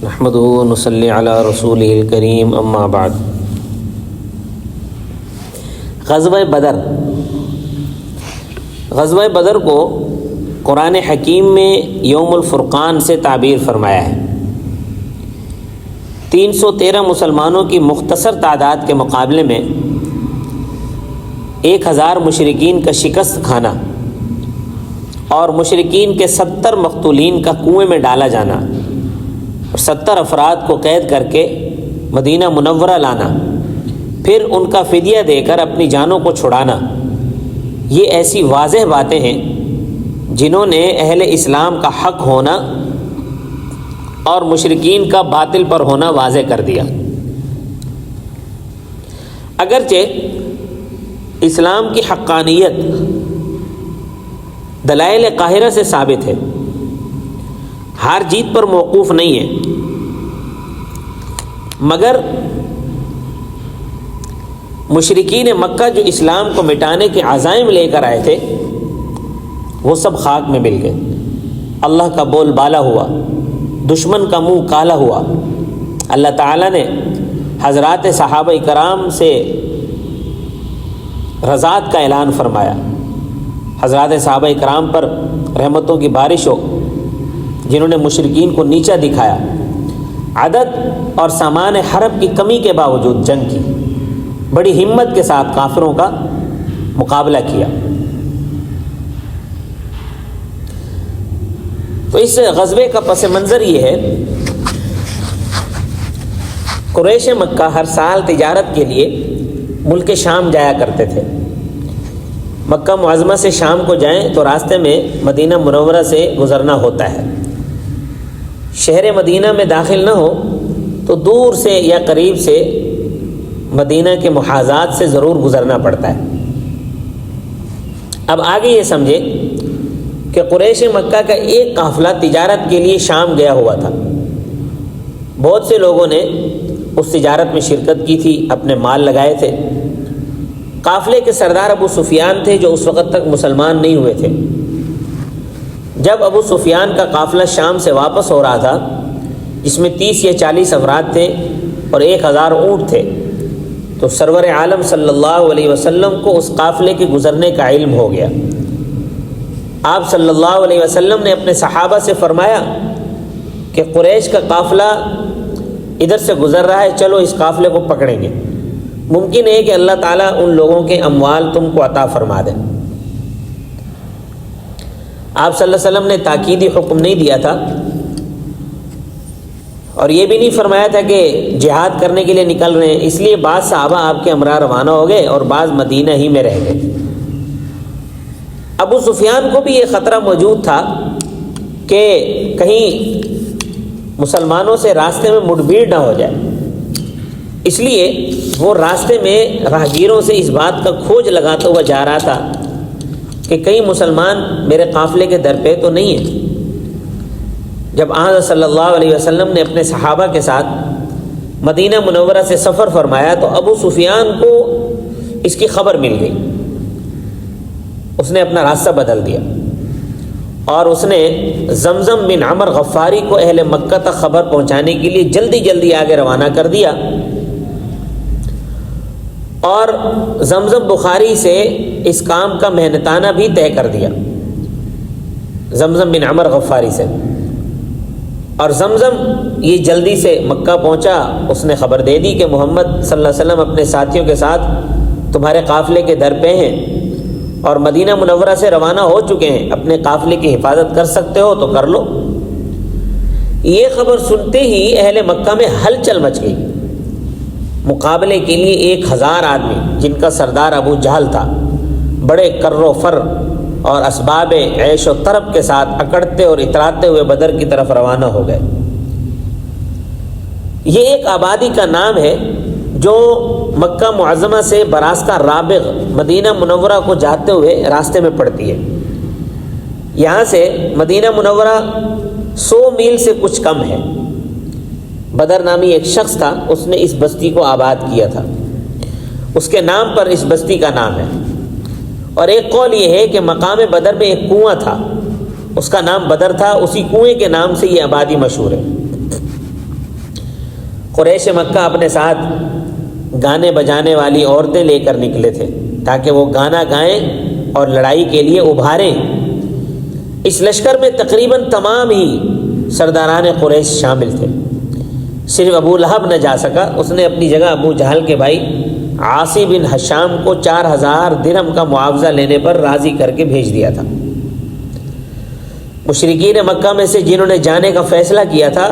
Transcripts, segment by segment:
نحمدہ و نصلی علی رسولہ الکریم اما بعد۔ غزوہ بدر کو قرآن حکیم میں یوم الفرقان سے تعبیر فرمایا ہے۔ 313 مسلمانوں کی مختصر تعداد کے مقابلے میں 1000 مشرکین کا شکست کھانا اور مشرکین کے 70 مقتولین کا کنویں میں ڈالا جانا اور 70 افراد کو قید کر کے مدینہ منورہ لانا، پھر ان کا فدیہ دے کر اپنی جانوں کو چھڑانا، یہ ایسی واضح باتیں ہیں جنہوں نے اہل اسلام کا حق ہونا اور مشرکین کا باطل پر ہونا واضح کر دیا۔ اگرچہ اسلام کی حقانیت دلائل قاہرہ سے ثابت ہے، ہار جیت پر موقوف نہیں ہے، مگر مشرکین مکہ جو اسلام کو مٹانے کے عزائم لے کر آئے تھے وہ سب خاک میں مل گئے۔ اللہ کا بول بالا ہوا، دشمن کا منہ کالا ہوا۔ اللہ تعالیٰ نے حضرات صحابہ کرام سے رضات کا اعلان فرمایا۔ حضرات صحابہ کرام پر رحمتوں کی بارش ہو، جنہوں نے مشرکین کو نیچا دکھایا، عدد اور سامان حرب کی کمی کے باوجود جنگ کی، بڑی ہمت کے ساتھ کافروں کا مقابلہ کیا۔ تو اس غزوے کا پس منظر یہ ہے، قریش مکہ ہر سال تجارت کے لیے ملک شام جایا کرتے تھے۔ مکہ معظمہ سے شام کو جائیں تو راستے میں مدینہ منورہ سے گزرنا ہوتا ہے۔ شہر مدینہ میں داخل نہ ہو تو دور سے یا قریب سے مدینہ کے محاذات سے ضرور گزرنا پڑتا ہے۔ اب آگے یہ سمجھے کہ قریش مکہ کا ایک قافلہ تجارت کے لیے شام گیا ہوا تھا۔ بہت سے لوگوں نے اس تجارت میں شرکت کی تھی، اپنے مال لگائے تھے۔ قافلے کے سردار ابو سفیان تھے جو اس وقت تک مسلمان نہیں ہوئے تھے۔ جب ابو سفیان کا قافلہ شام سے واپس ہو رہا تھا، جس میں 30 یا 40 افراد تھے اور 1000 اونٹ تھے، تو سرور عالم صلی اللہ علیہ وسلم کو اس قافلے کے گزرنے کا علم ہو گیا۔ آپ صلی اللہ علیہ وسلم نے اپنے صحابہ سے فرمایا کہ قریش کا قافلہ ادھر سے گزر رہا ہے، چلو اس قافلے کو پکڑیں گے، ممکن ہے کہ اللہ تعالیٰ ان لوگوں کے اموال تم کو عطا فرما دے۔ آپ صلی اللہ علیہ وسلم نے تاکیدی حکم نہیں دیا تھا اور یہ بھی نہیں فرمایا تھا کہ جہاد کرنے کے لیے نکل رہے ہیں، اس لیے بعض صحابہ آپ کے ہمراہ روانہ ہو گئے اور بعض مدینہ ہی میں رہ گئے۔ ابو سفیان کو بھی یہ خطرہ موجود تھا کہ کہیں مسلمانوں سے راستے میں مڈبھیڑ نہ ہو جائے، اس لیے وہ راستے میں راہگیروں سے اس بات کا کھوج لگاتا ہوا جا رہا تھا کہ کئی مسلمان میرے قافلے کے در پہ تو نہیں ہیں۔ جب آن صلی اللہ علیہ وسلم نے اپنے صحابہ کے ساتھ مدینہ منورہ سے سفر فرمایا تو ابو سفیان کو اس کی خبر مل گئی۔ اس نے اپنا راستہ بدل دیا اور اس نے زمزم بن عمر غفاری کو اہل مکہ تک خبر پہنچانے کے لیے جلدی جلدی آگے روانہ کر دیا، اور زمزم بخاری سے اس کام کا محنتانہ بھی طے کر دیا، زمزم بن عمر غفاری سے۔ اور زمزم یہ جلدی سے مکہ پہنچا، اس نے خبر دے دی کہ محمد صلی اللہ علیہ وسلم اپنے ساتھیوں کے ساتھ تمہارے قافلے کے در پہ ہیں اور مدینہ منورہ سے روانہ ہو چکے ہیں، اپنے قافلے کی حفاظت کر سکتے ہو تو کر لو۔ یہ خبر سنتے ہی اہل مکہ میں ہلچل مچ گئی۔ مقابلے کے لیے 1000 آدمی، جن کا سردار ابو جہل تھا، بڑے کر و فر اور اسباب عیش و طرب کے ساتھ اکڑتے اور اتراتے ہوئے بدر کی طرف روانہ ہو گئے۔ یہ ایک آبادی کا نام ہے جو مکہ معظمہ سے براس کا رابغ مدینہ منورہ کو جاتے ہوئے راستے میں پڑتی ہے۔ یہاں سے مدینہ منورہ 100 میل سے کچھ کم ہے۔ بدر نامی ایک شخص تھا، اس نے اس بستی کو آباد کیا تھا، اس کے نام پر اس بستی کا نام ہے۔ اور ایک قول یہ ہے کہ مقام بدر میں ایک کنواں تھا، اس کا نام بدر تھا، اسی کنویں کے نام سے یہ آبادی مشہور ہے۔ قریش مکہ اپنے ساتھ گانے بجانے والی عورتیں لے کر نکلے تھے تاکہ وہ گانا گائیں اور لڑائی کے لیے ابھاریں۔ اس لشکر میں تقریباً تمام ہی سرداران قریش شامل تھے، صرف ابو لہب نہ جا سکا۔ اس نے اپنی جگہ ابو جہل کے بھائی عاصی بن حشام کو 4000 درہم کا معاوضہ لینے پر راضی کر کے بھیج دیا تھا۔ مشرکین مکہ میں سے جنہوں نے جانے کا فیصلہ کیا تھا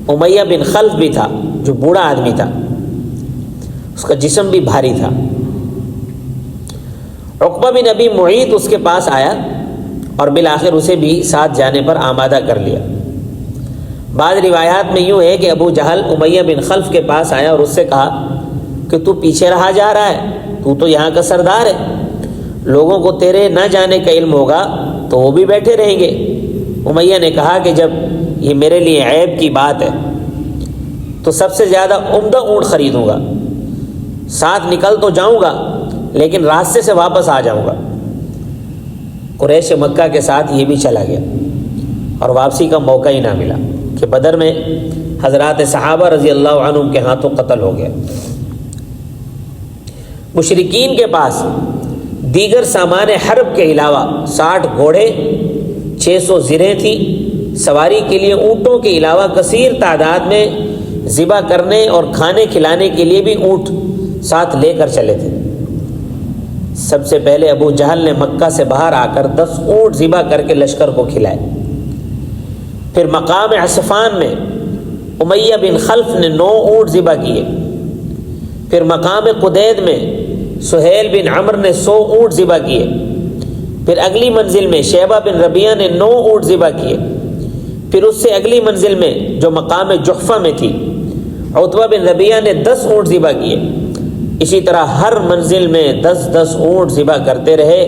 امیہ بن خلف بھی تھا، جو بوڑھا آدمی تھا، اس کا جسم بھی بھاری تھا۔ عقبہ بن ابی معیط اس کے پاس آیا اور بالآخر اسے بھی ساتھ جانے پر آمادہ کر لیا۔ بعض روایات میں یوں ہے کہ ابو جہل امیہ بن خلف کے پاس آیا اور اس سے کہا کہ تو پیچھے رہا جا رہا ہے، تو تو یہاں کا سردار ہے، لوگوں کو تیرے نہ جانے کا علم ہوگا تو وہ بھی بیٹھے رہیں گے۔ امیہ نے کہا کہ جب یہ میرے لیے عیب کی بات ہے تو سب سے زیادہ عمدہ اونٹ خریدوں گا، ساتھ نکل تو جاؤں گا لیکن راستے سے واپس آ جاؤں گا۔ قریش مکہ کے ساتھ یہ بھی چلا گیا اور واپسی کا موقع ہی نہ ملا کہ بدر میں حضرات صحابہ رضی اللہ عنہم کے ہاتھوں قتل ہو گیا۔ مشرکین کے پاس دیگر سامان حرب کے علاوہ 60 گھوڑے، 600 زریں تھیں۔ سواری کے لیے اونٹوں کے علاوہ کثیر تعداد میں ذبح کرنے اور کھانے کھلانے کے لیے بھی اونٹ ساتھ لے کر چلے تھے۔ سب سے پہلے ابو جہل نے مکہ سے باہر آ کر 10 اونٹ ذبح کر کے لشکر کو کھلائے۔ پھر مقام عصفان میں امیہ بن خلف نے 9 اونٹ ذبح کیے۔ پھر مقام قدید میں سہیل بن عمر نے 100 اونٹ ذبح کیے۔ پھر اگلی منزل میں شیبہ بن ربیعہ نے 9 اونٹ ذبح کیے۔ پھر اس سے اگلی منزل میں جو مقام جحفہ میں تھی عتبہ بن ربیعہ نے 10 اونٹ ذبح کیے۔ اسی طرح ہر منزل میں 10 اونٹ ذبح کرتے رہے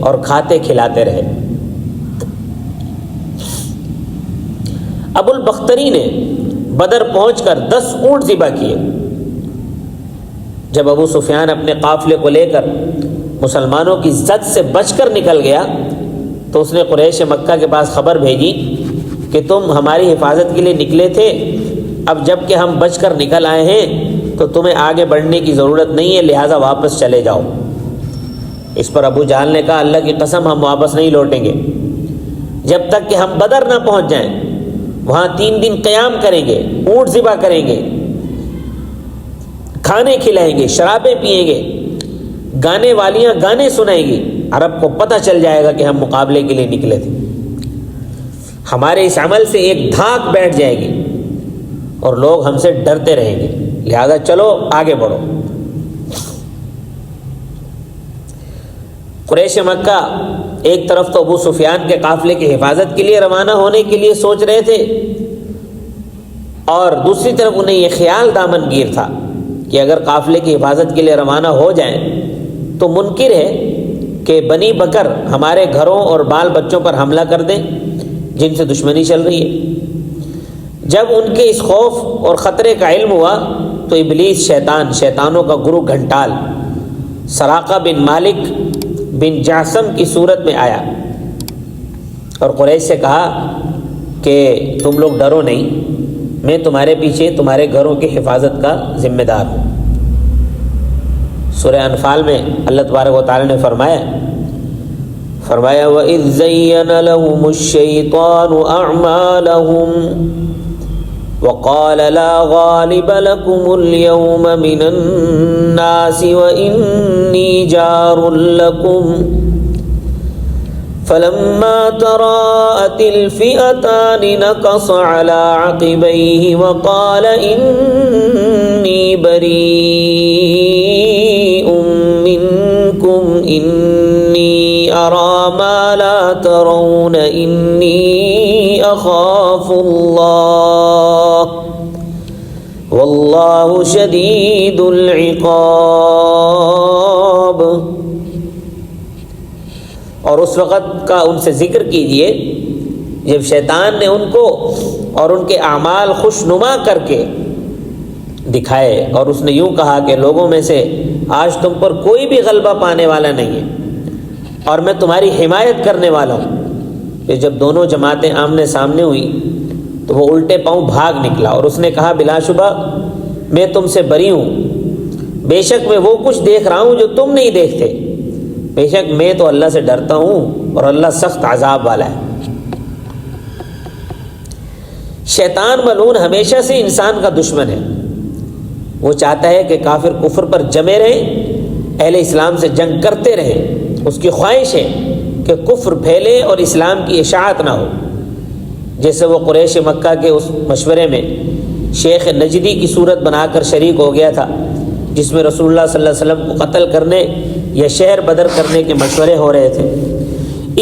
اور کھاتے کھلاتے رہے۔ ابو البختری نے بدر پہنچ کر 10 اونٹ ذبح کیے۔ جب ابو سفیان اپنے قافلے کو لے کر مسلمانوں کی زد سے بچ کر نکل گیا تو اس نے قریش مکہ کے پاس خبر بھیجی کہ تم ہماری حفاظت کے لیے نکلے تھے، اب جب کہ ہم بچ کر نکل آئے ہیں تو تمہیں آگے بڑھنے کی ضرورت نہیں ہے، لہٰذا واپس چلے جاؤ۔ اس پر ابو جہل نے کہا اللہ کی قسم ہم واپس نہیں لوٹیں گے جب تک کہ ہم بدر نہ پہنچ جائیں، وہاں 3 دن قیام کریں گے، اونٹ ذبح کریں گے، کھانے کھلائیں گے، شرابیں پیئیں گے، گانے والیاں گانے سنائیں گی، عرب کو پتہ چل جائے گا کہ ہم مقابلے کے لیے نکلے تھے۔ ہمارے اس عمل سے ایک دھاک بیٹھ جائے گی اور لوگ ہم سے ڈرتے رہیں گے، لہذا چلو آگے بڑھو۔ قریش مکہ ایک طرف تو ابو سفیان کے قافلے کی حفاظت کے لیے روانہ ہونے کے لیے سوچ رہے تھے اور دوسری طرف انہیں یہ خیال دامن گیر تھا کہ اگر قافلے کی حفاظت کے لیے روانہ ہو جائیں تو منکر ہے کہ بنی بکر ہمارے گھروں اور بال بچوں پر حملہ کر دیں جن سے دشمنی چل رہی ہے۔ جب ان کے اس خوف اور خطرے کا علم ہوا تو ابلیس شیطانوں کا گرو گھنٹال سراقہ بن مالک بن جعصم کی صورت میں آیا اور قریش سے کہا کہ تم لوگ ڈرو نہیں، میں تمہارے پیچھے تمہارے گھروں کی حفاظت کا ذمہ دار ہوں۔ سورہ انفال میں اللہ تبارک و تعالی نے فرمایا وَإِذْ زَيَّنَ لَهُمُ الشَّيْطَانُ أَعْمَالَهُمْ وَقَالَ لَا غَالِبَ لَكُمُ الْيَوْمَ مِنَ النَّاسِ وَإِنِّي جَارٌ لَكُمْ فَلَمَّا تَرَاءَتِ الْفِئَتَانِ نَكَصَ عَلَى عَقِبَيْهِ وَقَالَ إِنِّي بَرِيءٌ مِّنكُمْ إِنِّي أَرَى مَا لَا تَرَوْنَ إِنِّي أَخَافُ اللَّهَ وَاللَّهُ شَدِيدُ الْعِقَابِ۔ اور اس وقت کا ان سے ذکر کیجئے جب شیطان نے ان کو اور ان کے اعمال خوشنما کر کے دکھائے اور اس نے یوں کہا کہ لوگوں میں سے آج تم پر کوئی بھی غلبہ پانے والا نہیں ہے اور میں تمہاری حمایت کرنے والا ہوں۔ کہ جب دونوں جماعتیں آمنے سامنے ہوئیں تو وہ الٹے پاؤں بھاگ نکلا اور اس نے کہا بلا شبہ میں تم سے بری ہوں، بے شک میں وہ کچھ دیکھ رہا ہوں جو تم نہیں دیکھتے، بے شک میں تو اللہ سے ڈرتا ہوں اور اللہ سخت عذاب والا ہے۔ شیطان ملعون ہمیشہ سے انسان کا دشمن ہے، وہ چاہتا ہے کہ کافر کفر پر جمے رہیں، اہل اسلام سے جنگ کرتے رہیں، اس کی خواہش ہے کہ کفر پھیلے اور اسلام کی اشاعت نہ ہو، جیسے وہ قریش مکہ کے اس مشورے میں شیخ نجدی کی صورت بنا کر شریک ہو گیا تھا، جس میں رسول اللہ صلی اللہ علیہ وسلم کو قتل کرنے یا شہر بدر کرنے کے مشورے ہو رہے تھے۔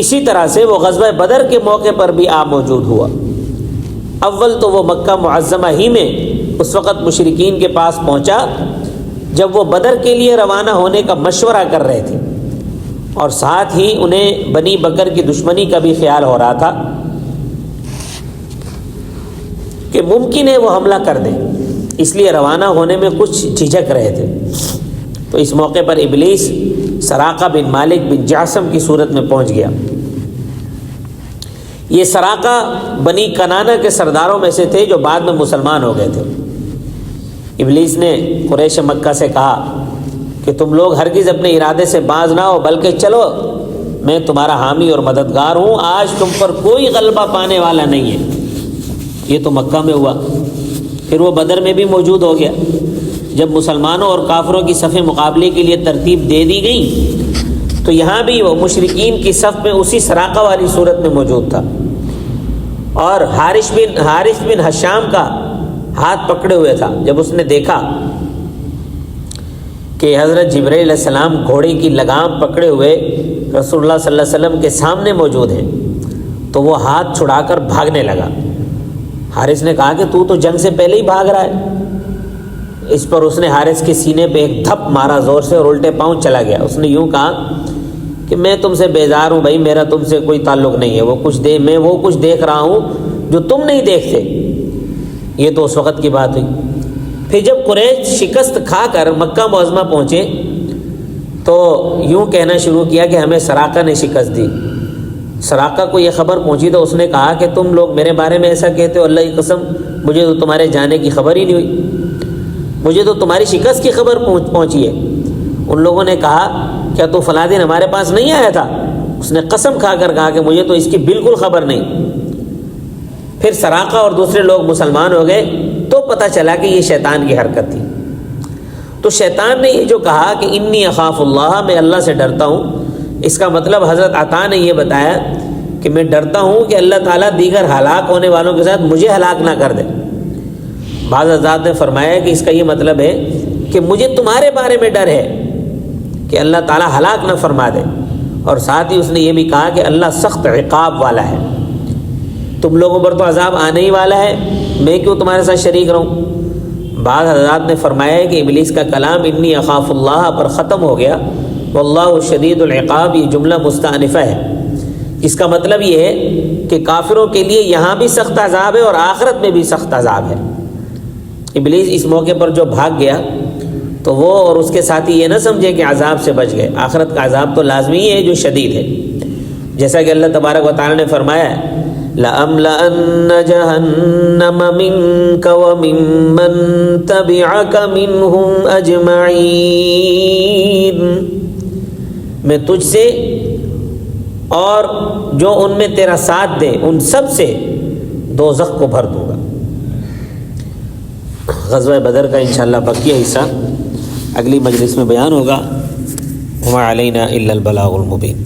اسی طرح سے وہ غزوہ بدر کے موقع پر بھی آپ موجود ہوا۔ اول تو وہ مکہ معظمہ ہی میں اس وقت مشرکین کے پاس پہنچا جب وہ بدر کے لیے روانہ ہونے کا مشورہ کر رہے تھے، اور ساتھ ہی انہیں بنی بکر کی دشمنی کا بھی خیال ہو رہا تھا کہ ممکن ہے وہ حملہ کر دیں، اس لیے روانہ ہونے میں کچھ جھجک رہے تھے۔ تو اس موقع پر ابلیس سراقہ بن مالک بن جعصم کی صورت میں پہنچ گیا۔ یہ سراقہ بنی کنانہ کے سرداروں میں سے تھے جو بعد میں مسلمان ہو گئے تھے۔ ابلیس نے قریش مکہ سے کہا کہ تم لوگ ہرگز اپنے ارادے سے باز نہ ہو، بلکہ چلو میں تمہارا حامی اور مددگار ہوں، آج تم پر کوئی غلبہ پانے والا نہیں ہے۔ یہ تو مکہ میں ہوا، پھر وہ بدر میں بھی موجود ہو گیا۔ جب مسلمانوں اور کافروں کی صف مقابلے کے لیے ترتیب دے دی گئی تو یہاں بھی وہ مشرکین کی صف میں اسی سراقہ والی صورت میں موجود تھا، اور حارث بن حشام کا ہاتھ پکڑے ہوئے تھا۔ جب اس نے دیکھا کہ حضرت جبرائیل علیہ السلام گھوڑے کی لگام پکڑے ہوئے رسول اللہ صلی اللہ علیہ وسلم کے سامنے موجود ہیں تو وہ ہاتھ چھڑا کر بھاگنے لگا۔ حارث نے کہا کہ تو جنگ سے پہلے ہی بھاگ رہا ہے۔ اس پر اس نے حارث کے سینے پہ ایک دھپ مارا زور سے اور الٹے پاؤں چلا گیا۔ اس نے یوں کہا کہ میں تم سے بیزار ہوں بھائی، میرا تم سے کوئی تعلق نہیں ہے، میں وہ کچھ دیکھ رہا ہوں جو تم نہیں دیکھتے۔ یہ تو اس وقت کی بات ہوئی۔ پھر جب قریش شکست کھا کر مکہ معظمہ پہنچے تو یوں کہنا شروع کیا کہ ہمیں سراقہ نے شکست دی۔ سراقہ کو یہ خبر پہنچی تو اس نے کہا کہ تم لوگ میرے بارے میں ایسا کہتے ہو، اللہ کی قسم مجھے تو تمہارے جانے کی خبر ہی نہیں ہوئی، مجھے تو تمہاری شکست کی خبر پہنچی ہے۔ ان لوگوں نے کہا کیا تو فلاں دن ہمارے پاس نہیں آیا تھا؟ اس نے قسم کھا کر کہا کہ مجھے تو اس کی بالکل خبر نہیں۔ پھر سراقہ اور دوسرے لوگ مسلمان ہو گئے تو پتہ چلا کہ یہ شیطان کی حرکت تھی۔ تو شیطان نے یہ جو کہا کہ انی اخاف اللہ، میں اللہ سے ڈرتا ہوں، اس کا مطلب حضرت عطا نے یہ بتایا کہ میں ڈرتا ہوں کہ اللہ تعالیٰ دیگر ہلاک ہونے والوں کے ساتھ مجھے ہلاک نہ کر دے۔ بعض حضرات نے فرمایا کہ اس کا یہ مطلب ہے کہ مجھے تمہارے بارے میں ڈر ہے کہ اللہ تعالیٰ ہلاک نہ فرما دے، اور ساتھ ہی اس نے یہ بھی کہا کہ اللہ سخت عقاب والا ہے، تم لوگوں پر تو عذاب آنے ہی والا ہے، میں کیوں تمہارے ساتھ شریک رہوں۔ بعض حضرات نے فرمایا ہے کہ ابلیس کا کلام انی اخاف اللہ پر ختم ہو گیا، واللہ شدید العقاب، یہ جملہ مستأنفہ ہے، اس کا مطلب یہ ہے کہ کافروں کے لیے یہاں بھی سخت عذاب ہے اور آخرت میں بھی سخت عذاب ہے۔ ابلیس اس موقع پر جو بھاگ گیا تو وہ اور اس کے ساتھی یہ نہ سمجھے کہ عذاب سے بچ گئے، آخرت کا عذاب تو لازمی ہے جو شدید ہے، جیسا کہ اللہ تبارک و تعالی نے فرمایا ہے لَأَمْلَأَنَّ جَهَنَّمَ مِنْكَ وَمِمَّنْ تَبِعَكَ مِنْهُمْ أَجْمَعِينَ، میں تجھ سے اور جو ان میں تیرا ساتھ دے ان سب سے دوزخ کو بھر دوں گا۔ غزوہ بدر کا انشاءاللہ بقیہ حصہ اگلی مجلس میں بیان ہوگا۔ وما علینا الا البلاغ المبین۔